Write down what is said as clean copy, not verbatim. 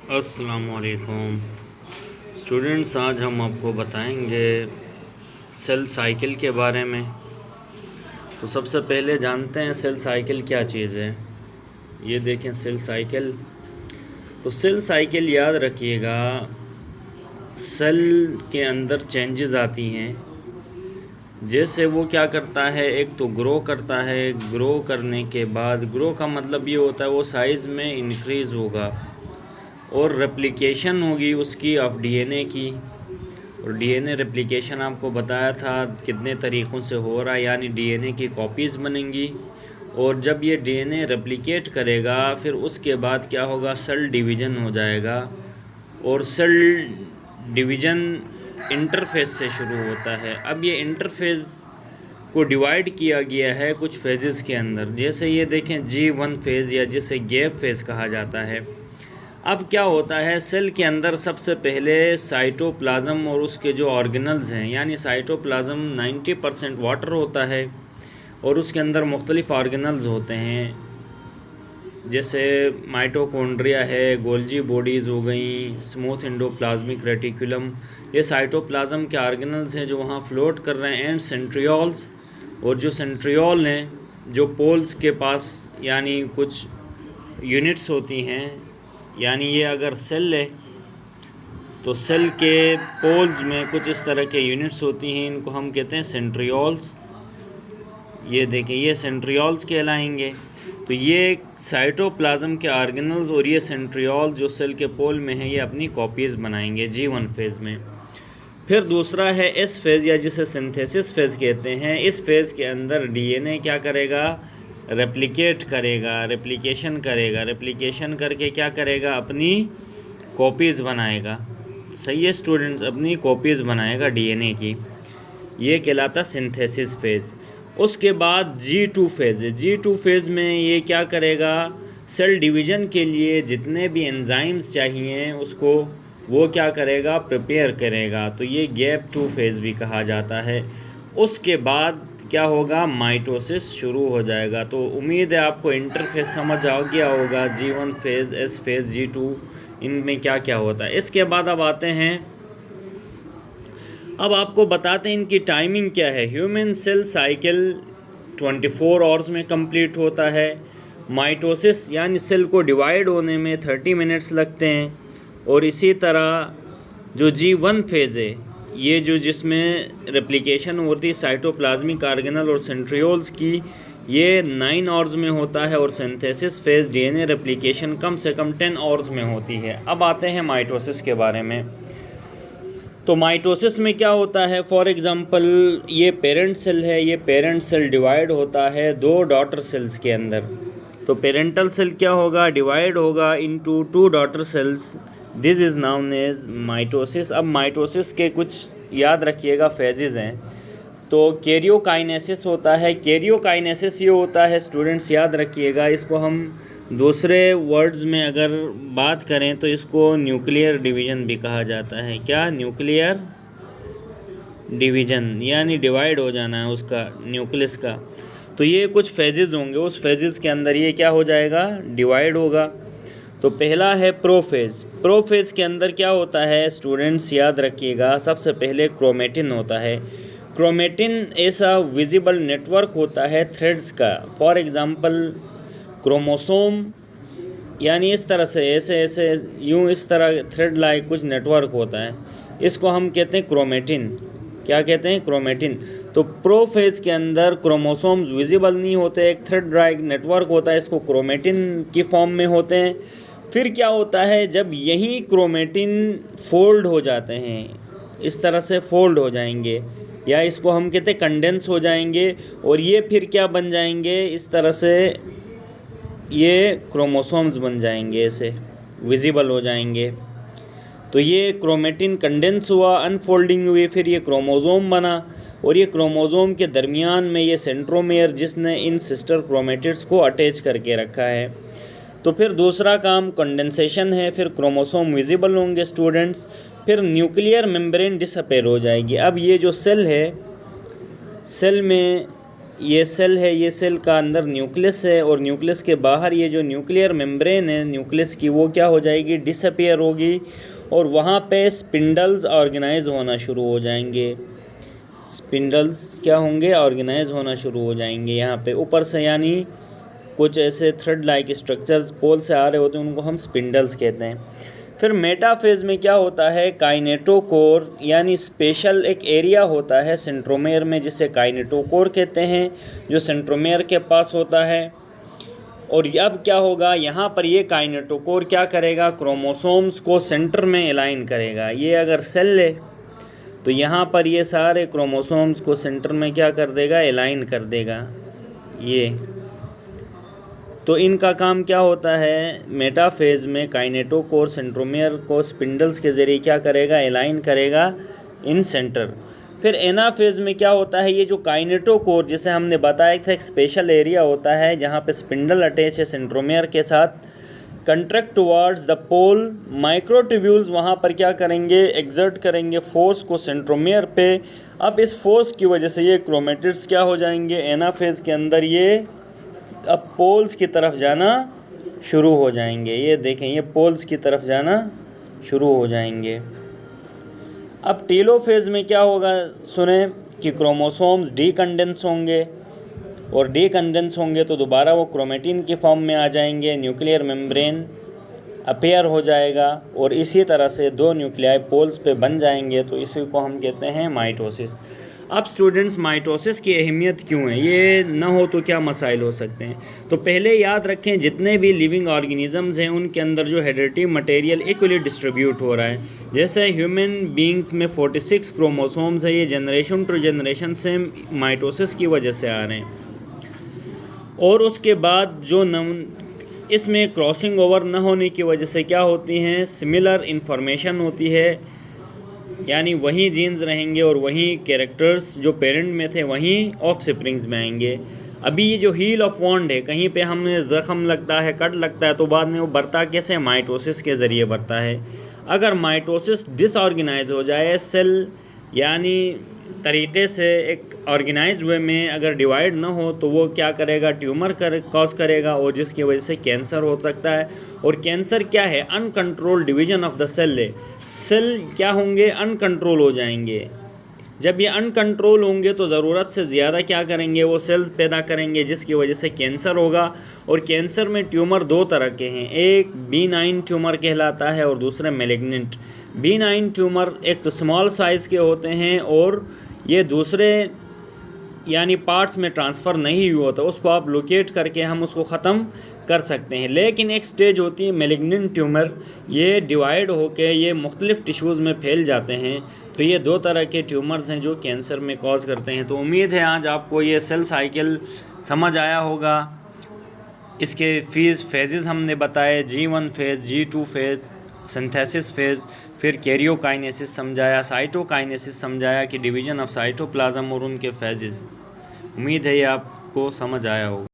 अस्सलामुअलैकुम स्टूडेंट्स, आज हम आपको बताएंगे सेल साइकिल के बारे में। तो सबसे पहले जानते हैं सेल साइकिल क्या चीज़ है। ये देखें सेल साइकिल। तो सेल साइकिल याद रखिएगा, सेल के अंदर चेंजेस आती हैं। जैसे वो क्या करता है, एक तो ग्रो करता है। ग्रो करने के बाद, ग्रो का मतलब ये होता है वो साइज़ में इंक्रीज़ होगा और रेप्लिकेशन होगी उसकी ऑफ डीएनए की। और डीएनए रेप्लिकेशन आपको बताया था कितने तरीक़ों से हो रहा है, यानी डीएनए की कॉपीज़ बनेंगी। और जब ये डीएनए रेप्लिकेट करेगा फिर उसके बाद क्या होगा, सेल डिवीज़न हो जाएगा। और सेल डिवीज़न इंटरफेस से शुरू होता है। अब ये इंटरफेस को डिवाइड किया गया है कुछ फेजेस के अंदर। जैसे ये देखें G1 फेज़, या जिसे गैप फेज़ कहा जाता है। अब क्या होता है, सेल के अंदर सबसे पहले साइटोप्लाज्म और उसके जो ऑर्गेनल्स हैं, यानी साइटोप्लाज्म 90% वाटर होता है और उसके अंदर मुख्तलिफ़ ऑर्गेनल्स होते हैं। जैसे माइटोकॉन्ड्रिया है, गोल्जी बॉडीज़ हो गई, स्मूथ एंडोप्लाज्मिक रेटिकुलम, ये साइटोप्लाज्म के ऑर्गेनल्स हैं जो वहाँ फ्लोट कर रहे हैं। एंड सेंट्रियोल्स, और जो सेंट्रियोल हैं जो पोल्स के पास यानी कुछ यूनिट्स होती हैं, यानी ये अगर सेल है तो सेल के पोल्स में कुछ इस तरह के यूनिट्स होती हैं, इनको हम कहते हैं सेंट्रियोल्स। ये देखें, ये सेंट्रियोल्स कहलाएंगे। तो ये साइटोप्लाज्म के ऑर्गेनल्स और ये सेंट्रियोल जो सेल के पोल में है, ये अपनी कॉपीज़ बनाएंगे G1 फेज़ में। फिर दूसरा है S फेज़, या जिसे सिंथेसिस फेज़ कहते हैं। इस फेज़ के अंदर डीएनए क्या करेगा, रेप्लिकेट करेगा, रेप्लिकेशन करेगा। रेप्लिकेशन करके क्या करेगा, अपनी कॉपीज़ बनाएगा। सही है स्टूडेंट्स, अपनी कॉपीज़ बनाएगा डीएनए की। ये कहलाता सिंथेसिस फेज़। उसके बाद G2 फेज़ है। G2 फेज़ में ये क्या करेगा, सेल डिवीज़न के लिए जितने भी एंजाइम्स चाहिए उसको वो क्या करेगा, प्रिपेयर करेगा। तो ये गैप 2 फेज़ भी कहा जाता है। उसके बाद क्या होगा, माइटोसिस शुरू हो जाएगा। तो उम्मीद है आपको इंटरफेस समझ आ गया होगा, G1 phase, S phase, G2, इनमें क्या क्या होता है। इसके बाद अब आते हैं, अब आपको बताते हैं इनकी टाइमिंग क्या है। ह्यूमन सेल साइकिल 24 आवर्स में कंप्लीट होता है। माइटोसिस यानी सेल को डिवाइड होने में 30 मिनट्स लगते हैं। और इसी तरह जो G1 फेज़ है, ये जो जिसमें रेप्लिकेशन होती है साइटोप्लाज्मिक ऑर्गेनल और सेंट्रियोल्स की, ये 9 आवर्स में होता है। और सिंथेसिस फेज़ डीएनए रेप्लिकेशन कम से कम 10 आवर्स में होती है। अब आते हैं माइटोसिस के बारे में। तो माइटोसिस में क्या होता है, फॉर एग्ज़ाम्पल ये पेरेंट सेल है, ये पेरेंट सेल डिवाइड होता है 2 डॉटर सेल्स के अंदर। तो पेरेंटल सेल क्या होगा, डिवाइड होगा into 2 daughter cells. This is known as mitosis. अब माइटोसिस के कुछ याद रखिएगा फेजेस हैं। तो कैरियोकाइनेसिस होता है। कैरियोकाइनेसिस ये होता है स्टूडेंट्स, याद रखिएगा, इसको हम दूसरे वर्ड्स में अगर बात करें तो इसको न्यूक्लियर डिवीज़न भी कहा जाता है। क्या, न्यूक्लियर डिवीज़न, यानी डिवाइड हो जाना है उसका, न्यूक्लियस का। तो ये कुछ फेजेस होंगे, उस फेजेस के अंदर ये क्या हो जाएगा, डिवाइड होगा। तो पहला है प्रोफेज। प्रोफेज के अंदर क्या होता है स्टूडेंट्स, याद रखिएगा, सबसे पहले क्रोमेटिन होता है। क्रोमेटिन ऐसा विजिबल नेटवर्क होता है थ्रेड्स का। फॉर एग्ज़ाम्पल क्रोमोसोम, यानी इस तरह से ऐसे ऐसे यूँ इस तरह थ्रेड लाइक कुछ नेटवर्क होता है, इसको हम कहते हैं क्रोमेटिन। क्या कहते हैं, क्रोमेटिन। तो प्रोफेज के अंदर क्रोमोसोम्स विजिबल नहीं होते, एक थ्रेड लाइक नेटवर्क होता है, इसको क्रोमेटिन की फॉर्म में होते हैं। फिर क्या होता है, जब यही क्रोमेटिन फोल्ड हो जाते हैं, इस तरह से फोल्ड हो जाएंगे, या इसको हम कहते हैं कंडेंस हो जाएंगे, और ये फिर क्या बन जाएंगे, इस तरह से ये क्रोमोसोम्स बन जाएंगे, ऐसे विजिबल हो जाएंगे। तो ये क्रोमेटिन कंडेंस हुआ, अनफोल्डिंग हुई, फिर ये क्रोमोसोम बना। और ये क्रोमोसोम के दरमियान में ये सेंट्रोमेयर जिसने इन सिस्टर क्रोमेटिड्स को अटैच करके रखा है। तो फिर दूसरा काम कंडेंसेशन है, फिर क्रोमोसोम विजिबल होंगे स्टूडेंट्स, फिर न्यूक्लियर मेम्ब्रेन डिसअपेयर हो जाएगी। अब ये जो सेल है, सेल में ये सेल है, ये सेल का अंदर न्यूक्लियस है और न्यूक्लियस के बाहर ये जो न्यूक्लियर मेम्ब्रेन है न्यूक्लियस की, वो क्या हो जाएगी, डिसअपियर होगी और वहाँ पे स्पिंडल्स ऑर्गेनाइज होना शुरू हो जाएंगे। स्पिंडल्स क्या होंगे, ऑर्गेनाइज होना शुरू हो जाएंगे यहाँ पे ऊपर से, यानी कुछ ऐसे थ्रेड लाइक स्ट्रक्चर्स पोल से आ रहे होते हैं, उनको हम स्पिंडल्स कहते हैं। फिर मेटाफेज में क्या होता है, काइनेटोकोर यानी स्पेशल एक एरिया होता है सेंट्रोमेयर में जिसे काइनेटोकोर कहते हैं, जो सेंट्रोमेयर के पास होता है। और अब क्या होगा, यहाँ पर ये काइनेटोकोर क्या करेगा, क्रोमोसोम्स को सेंटर में अलाइन करेगा। ये अगर सेल है तो यहाँ पर ये सारे क्रोमोसोम्स को सेंटर में क्या कर देगा, अलाइन कर देगा। ये तो इनका काम क्या होता है, मेटाफेज में काइनेटोकोर सेंट्रोमेयर को स्पिंडल्स के ज़रिए क्या करेगा, अलाइन करेगा इन सेंटर। फिर एनाफेज में क्या होता है, ये जो काइनेटोकोर जिसे हमने बताया था एक स्पेशल एरिया होता है जहाँ पे स्पिंडल अटैच है सेंट्रोमेयर के साथ, contract towards the pole, microtubules वहाँ पर क्या करेंगे, एक्सर्ट करेंगे फोर्स को सेंट्रोमेयर पे। अब इस फोर्स की वजह से ये क्रोमेटिड्स क्या हो जाएंगे, एनाफेज के अंदर ये अब पोल्स की तरफ जाना शुरू हो जाएंगे। ये देखें, ये पोल्स की तरफ जाना शुरू हो जाएंगे। अब टेलोफेज में क्या होगा, सुने कि क्रोमोसोम्स डीकंडेंस होंगे और डीकंडेंस होंगे तो दोबारा वो क्रोमेटिन की फॉर्म में आ जाएंगे, न्यूक्लियर मेम्ब्रेन अपीयर हो जाएगा और इसी तरह से दो न्यूक्लियाई पोल्स पे बन जाएंगे, तो इसी को हम कहते हैं माइटोसिस। अब स्टूडेंट्स, माइटोसिस की अहमियत क्यों है, ये न हो तो क्या मसाइल हो सकते हैं। तो पहले याद रखें, जितने भी लिविंग ऑर्गेनिजम्स हैं उनके अंदर जो हेरिडिटी मटेरियल इक्वली डिस्ट्रीब्यूट हो रहा है। जैसे ह्यूमन बींग्स में 46 क्रोमोसोम्स है, ये जनरेशन टू जनरेशन से माइटोसिस की वजह से आ रहे हैं। और उसके बाद जो इसमें क्रॉसिंग ओवर न होने की वजह से क्या होती हैं, सिमिलर इन्फॉर्मेशन होती है, यानी वही जीन्स रहेंगे और वही कैरेक्टर्स जो पेरेंट में थे वही ऑफ स्प्रिंग्स में आएंगे। अभी ये जो हील ऑफ वॉन्ड है, कहीं पे हमें ज़ख़म लगता है, कट लगता है, तो बाद में वो बढ़ता कैसे, माइटोसिस के ज़रिए बढ़ता है। अगर माइटोसिस डिसऑर्गेनाइज हो जाए, सेल यानी तरीक़े से एक ऑर्गेनाइज्ड वे में अगर डिवाइड ना हो, तो वो क्या करेगा, ट्यूमर कॉज करेगा और जिसकी वजह से कैंसर हो सकता है। और कैंसर क्या है, uncontrol division of the cell है। सेल क्या होंगे, अनकंट्रोल हो जाएंगे। जब ये अनकंट्रोल होंगे तो ज़रूरत से ज़्यादा क्या करेंगे, वो सेल्स पैदा करेंगे जिसकी वजह से कैंसर होगा। और कैंसर में ट्यूमर दो तरह के हैं, एक बीनाइन ट्यूमर कहलाता है और दूसरा मैलिग्नेंट। बीनाइन ट्यूमर एक तो स्मॉल साइज़ के होते हैं और ये दूसरे यानी पार्ट्स में ट्रांसफ़र नहीं हुआ होता, उसको आप लोकेट करके हम उसको ख़त्म कर सकते हैं। लेकिन एक स्टेज होती है मैलिग्नेंट ट्यूमर, ये डिवाइड होके ये मुख्तलिफ़ टिश्यूज़ में फैल जाते हैं। तो ये दो तरह के ट्यूमर्स हैं जो कैंसर में कॉज करते हैं। तो उम्मीद है आज आपको ये सेल साइकिल समझ आया होगा। इसके फेजेस हमने बताए, G1 phase, G2 phase, synthesis phase, फिर कैरियोकाइनेसिस समझाया, साइटोकाइनेसिस समझाया कि डिवीज़न ऑफ साइटोप्लाज्म और उनके फेजेस। उम्मीद है ये आपको समझ आया होगा।